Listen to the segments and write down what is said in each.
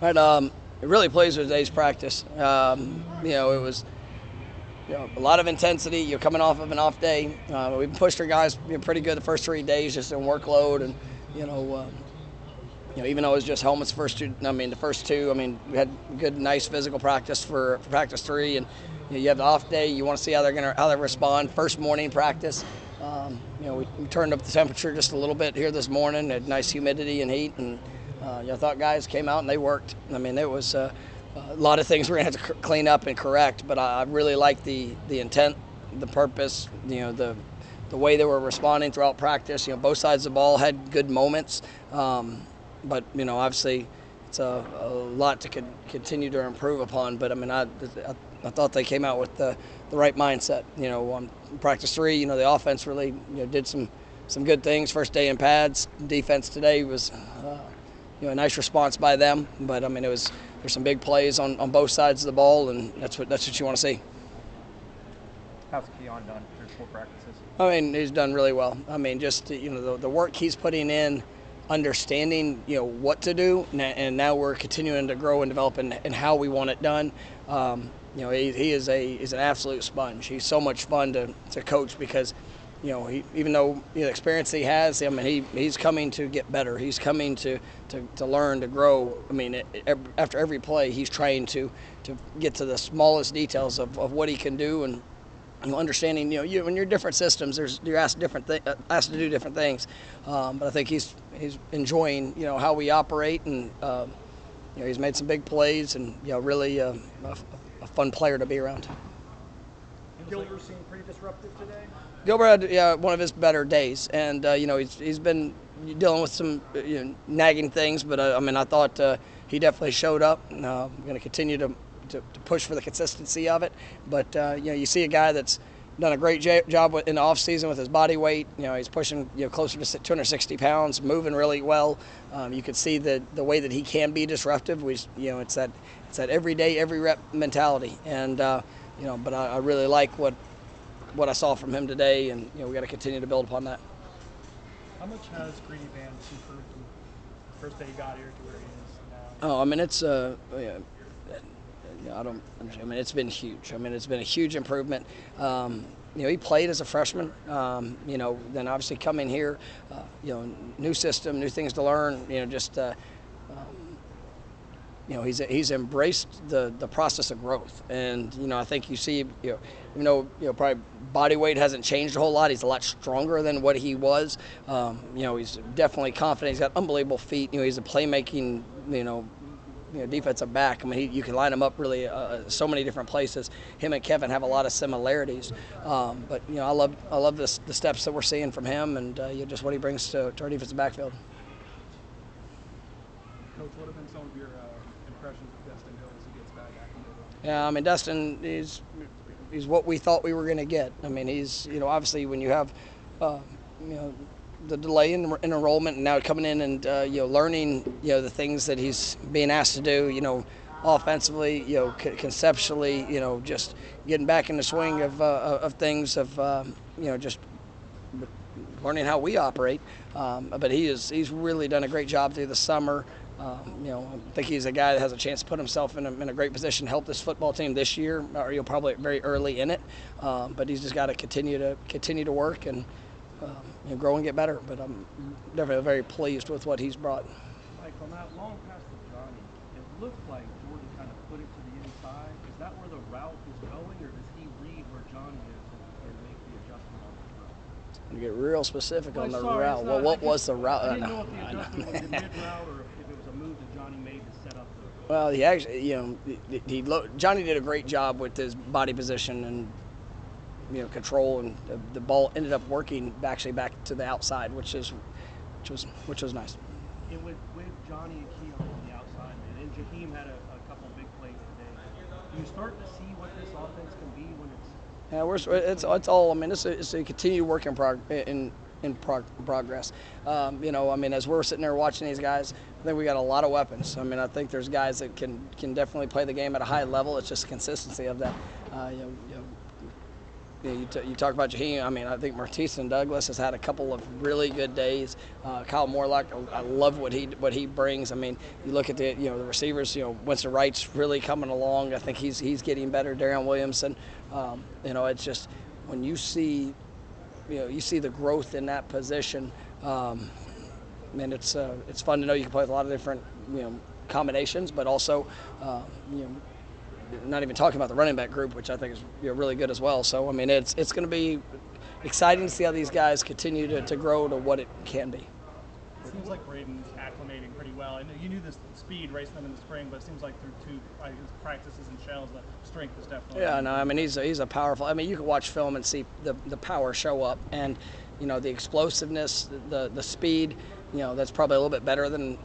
But really pleased with today's practice. It was a lot of intensity. You're coming off of an off day. We pushed our guys pretty good the first 3 days just in workload, and even though it was just helmets the first two, we had good, nice physical practice for practice 3, and you have the off day. You want to see how they respond. First morning practice, we turned up the temperature just a little bit here this morning. Had nice humidity and heat, and I thought guys came out and they worked. There was a lot of things we're gonna have to clean up and correct, but I really like the intent, the purpose, the way they were responding throughout practice. Both sides of the ball had good moments. But obviously, it's a lot to continue to improve upon. But I thought they came out with the right mindset. On practice 3, the offense really did some good things. First day in pads. Defense today was a nice response by them. But there's some big plays on both sides of the ball, and that's what you want to see. How's Keon done through 4 practices? He's done really well. Just the work he's putting in, understanding what to do, and now we're continuing to grow and develop in how we want it done. He's an absolute sponge. He's so much fun to coach because even though the experience he has, he's coming to get better. He's coming to learn, to grow. After every play, he's trying to get to the smallest details of what he can do, and understanding when you're different systems, you're asked to do different things. But I think he's enjoying how we operate, and he's made some big plays, and really a fun player to be around. Gilbert seemed pretty disruptive today. Gilbert had one of his better days, and he's been dealing with some nagging things, but I thought he definitely showed up. I'm going to continue to push for the consistency of it, but you see a guy that's done a great job in the off season with his body weight. He's pushing closer to 260 pounds, moving really well. You can see the way that he can be disruptive. It's that every day, every rep mentality, and but I really like what I saw from him today, and we got to continue to build upon that. How much has Greedy Vance improved from the first day he got here to where he is now? It's it's been huge. It's been a huge improvement. He played as a freshman. Then obviously coming here, new system, new things to learn. He's embraced the process of growth, and I think you see, probably body weight hasn't changed a whole lot. He's a lot stronger than what he was. He's definitely confident. He's got unbelievable feet. He's a playmaking, defensive back. You can line him up really so many different places. Him and Kevin have a lot of similarities, but I love the steps that we're seeing from him, and just what he brings to our defensive backfield. Coach, what have been some of your impressions of Destin Hill as he gets back acclimated? Yeah, Destin is what we thought we were going to get. He's obviously when you have the delay in enrollment, and now coming in and learning the things that he's being asked to do, offensively, conceptually, just getting back in the swing of things, just learning how we operate. But he's really done a great job through the summer. I think he's a guy that has a chance to put himself in a great position to help this football team this year, or probably very early in it. But he's just got to continue to work and grow and get better. But I'm definitely very pleased with what he's brought. Mike, on that long pass to Johnny, it looked like Jordan kind of put it to the inside. Is that where the route is going, or does he read where Johnny is and make the adjustment on the route? To get real specific on the route. Well, what was the route? I didn't know if the adjustment was mid-route or if it was a move that Johnny made to set up the. Well, he actually, Johnny did a great job with his body position and control, and the ball ended up working actually back to the outside, which was nice. And with Johnny and Keon on the outside, man, and Jaheim had a couple big plays today. Do you start to see what this offense can be when it's? Yeah, it's all. It's a continued work in progress. As we're sitting there watching these guys, I think we got a lot of weapons. I think there's guys that can definitely play the game at a high level. It's just the consistency of that. you talk about Jaheim. I mean, I think Martison Douglas has had a couple of really good days. Kyle Morlock, I love what he brings. I mean, you look at the receivers. Winston Wright's really coming along. I think he's getting better. Darian Williamson. It's just when you see the growth in that position. And it's fun to know you can play with a lot of different combinations, but also not even talking about the running back group, which I think is really good as well. So I mean, it's going to be exciting to see how these guys continue to grow to what it can be. It seems like Braden's acclimating pretty well. I know you knew this speed racing them in the spring, but it seems like through his practices and shells, the strength is definitely. Yeah, no, I mean he's a powerful. I mean you can watch film and see the power show up, and the explosiveness, the speed. That's probably a little bit better than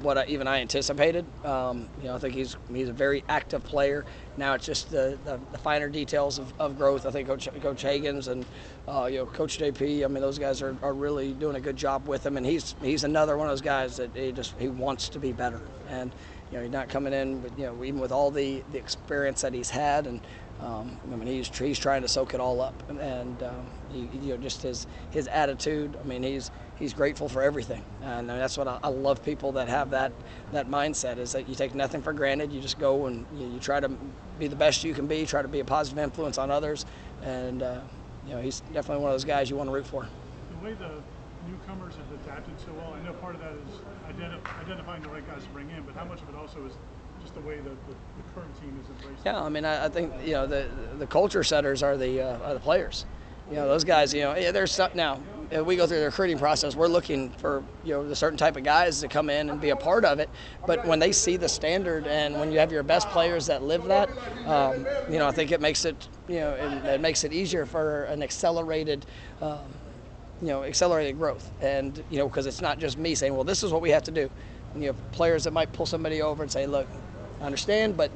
what I anticipated. I think he's a very active player. Now it's just the finer details of growth. I think Coach Hagens and Coach JP. I mean those guys are really doing a good job with him, and he's another one of those guys that he wants to be better. And he's not coming in with even with all the experience that he's had, and I mean he's trying to soak it all up, and just his attitude. I mean he's grateful for everything, and that's what I love. People that have that mindset is that you take nothing for granted. You just go and you try to be the best you can be. Try to be a positive influence on others, and he's definitely one of those guys you want to root for. The way the newcomers have adapted so well, I know part of that is identifying the right guys to bring in, but how much of it also is just the way the current team is embracing? Yeah, I mean I think the culture setters are the players. Those guys. There's some, now we go through the recruiting process. We're looking for the certain type of guys to come in and be a part of it. But when they see the standard, and when you have your best players that live that, I think it makes it it makes it easier for an accelerated growth. And because it's not just me saying, well, this is what we have to do. And you have players that might pull somebody over and say, look, I understand, but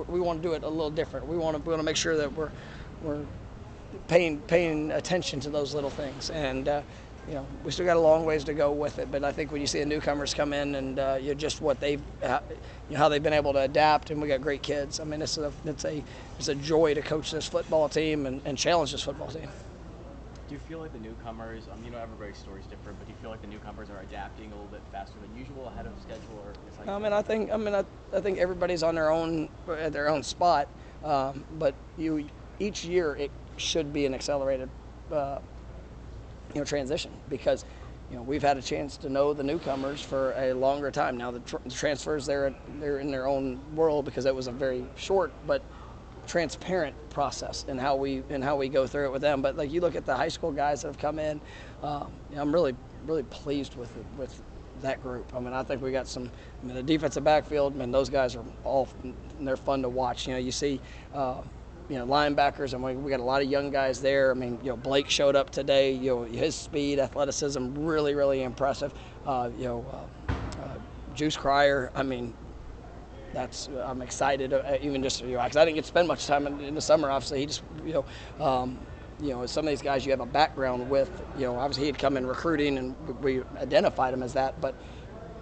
we want to do it a little different. We want to make sure that we're paying attention to those little things, and we still got a long ways to go with it. But I think when you see the newcomers come in and just what how they've been able to adapt, and we got great kids. I mean, it's a joy to coach this football team and challenge this football team. Do you feel like the newcomers? Everybody's story is different, but do you feel like the newcomers are adapting a little bit faster than usual, ahead of schedule, or it's like? I think everybody's on their own spot, but each year it should be an accelerated transition, because we've had a chance to know the newcomers for a longer time now. The transfers, they're in their own world, because it was a very short but transparent process in how we go through it with them. But like you look at the high school guys that have come in, I'm really pleased with that group. I mean, I think we got the defensive backfield. I mean, those guys are they're fun to watch. You see. Linebackers, and we got a lot of young guys there. I mean, Blake showed up today. His speed, athleticism, really, really impressive. Juice Cryer. I mean, I'm excited. Even just because I didn't get to spend much time in the summer. Obviously, he just some of these guys you have a background with. Obviously he had come in recruiting, and we identified him as that. But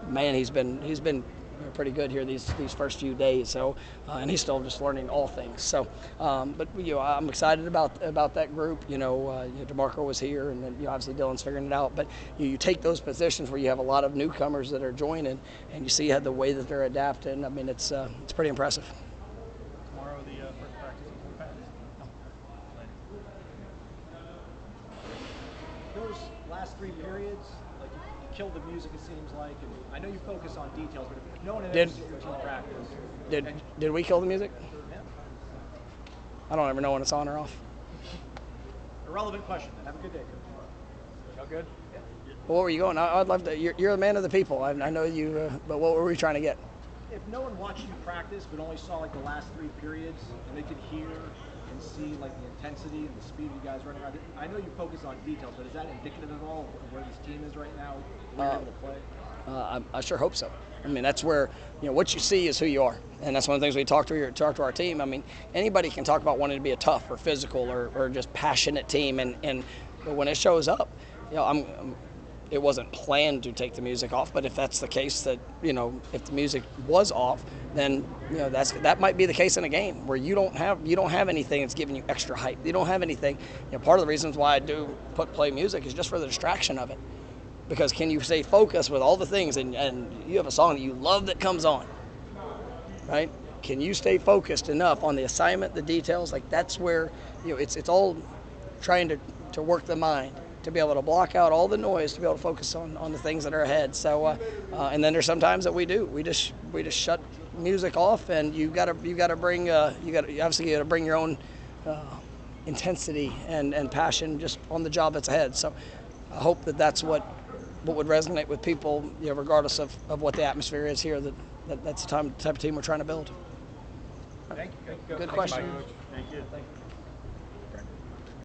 man, he's been pretty good here these first few days. So, and he's still just learning all things. So, but I'm excited about that group. DeMarco was here, and then obviously Dylan's figuring it out. But you take those positions where you have a lot of newcomers that are joining, and you see how the way that they're adapting. I mean, it's pretty impressive. Tomorrow, the first practice is full pads. Those last three periods, like you killed the music, it seems like, and I know you focus on details, but if no one had ever seen your team practice. Did we kill the music? Yeah. I don't ever know when it's on or off. Irrelevant question, then. Have a good day, Coach. All good? Yeah. Well, where were you going? I'd love to. You're the man of the people. I know you. But what were we trying to get? If no one watched you practice, but only saw like the last three periods, and they could hear and see like the intensity and the speed of you guys running around, I know you focus on details, but is that indicative at all of where this team is right now, where you're able to play? I sure hope so. I mean, that's where what you see is who you are, and that's one of the things we talk to our team. I mean, anybody can talk about wanting to be a tough or physical or just passionate team, but when it shows up, I'm it wasn't planned to take the music off. But if that's the case, that if the music was off, then that might be the case in a game where you don't have anything that's giving you extra hype. You don't have anything. Part of the reasons why I do play music is just for the distraction of it. Because can you stay focused with all the things, and you have a song that you love that comes on, right? Can you stay focused enough on the assignment, the details? Like, that's where it's all trying to work the mind to be able to block out all the noise, to be able to focus on the things that are ahead. So and then there's sometimes that we just shut music off, and you got to bring you got to bring your own intensity and passion just on the job that's ahead. So I hope that's what would resonate with people, regardless of what the atmosphere is here. That's the type of team we're trying to build. Thank you. Good question. Thank you.